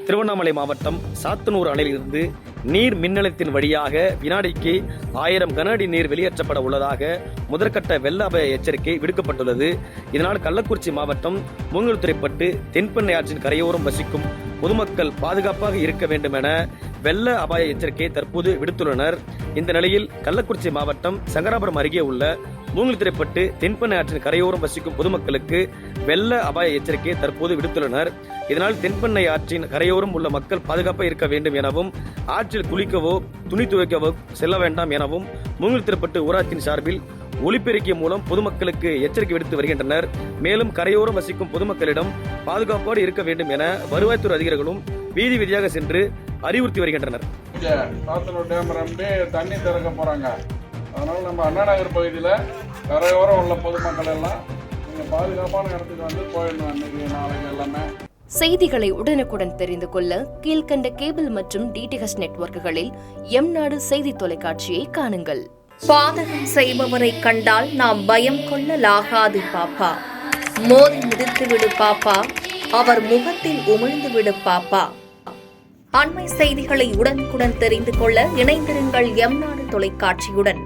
திருவண்ணாமலை மாவட்டம் சாத்தனூர் அணையிலிருந்து நீர் மின்நிலையத்தின் வழியாக வினாடிக்கு 1000 கன அடி நீர் வெளியேற்றப்பட உள்ளதாக முதற்கட்ட வெள்ள அபாய எச்சரிக்கை விடுக்கப்பட்டுள்ளது. இதனால் கள்ளக்குறிச்சி மாவட்டம் மூங்கில்துறைப்பட்டு தென்பெண்ணை ஆற்றின் கரையோரம் வசிக்கும் பொதுமக்கள் பாதுகாப்பாக இருக்க வேண்டும் என வெள்ள அபாய எச்சரிக்கையை தற்போது விடுத்துள்ளனர். இந்த நிலையில் கள்ளக்குறிச்சி மாவட்டம் சங்கராபுரம் அருகே உள்ள மூங்கில்துறைப்பட்டு தென்பெண்ணை ஆற்றின் கரையோரம் வசிக்கும் பொதுமக்களுக்கு வெள்ள அபாய எச்சரிக்கையை தற்போது விடுத்துள்ளனர். இதனால் தென்பெண்ணை ஆற்றின் கரையோரம் உள்ள மக்கள் பாதுகாப்பாக இருக்க வேண்டும் எனவும் ஆற்றில் குளிக்கவோ துணி துவைக்கவோ செல்ல வேண்டாம் எனவும் மூங்கில்துறைப்பட்டு ஊராட்சியின் சார்பில் ஒலிபெருக்கி மூலம் பொதுமக்களுக்கு எச்சரிக்கை விடுத்து வருகின்றனர். மேலும் கரையோரம் வசிக்கும் பொதுமக்களிடம் பாதுகாப்போடு இருக்க வேண்டும் என வருவாய்த்துறை அதிகாரிகளும் வீதி வீதியாக சென்று அறிவுறுத்தி வருகின்றனர். தண்ணி திறக்க போறாங்க. அதனால நம்ம அண்ணா நகர் பகுதியில் கரையோரம் உள்ள பொதுமக்கள் எல்லாம் பாதுகாப்பான இடத்துக்கு வந்து போயிடணும். அன்னைக்கு நாளைக்கு எல்லாமே செய்திகளை உடனுக்குடன் தெரிந்து கொள்ள கீழ்கண்ட கேபிள் மற்றும் டிடிஹெச் நெட்வொர்க்குகளில் எம் நாடு செய்தி தொலைக்காட்சியை காணுங்கள். பாதகம் செய்பவரை கண்டால் நாம் பயம் கொள்ளலாகாது பாப்பா. மோதி மிதித்து விடு பாப்பா, அவர் முகத்தில் உமிழ்ந்து விடு பாப்பா. அண்மை செய்திகளை உடனுக்குடன் தெரிந்து கொள்ள இணைந்திருங்கள் எம் நாடு தொலைக்காட்சியுடன்.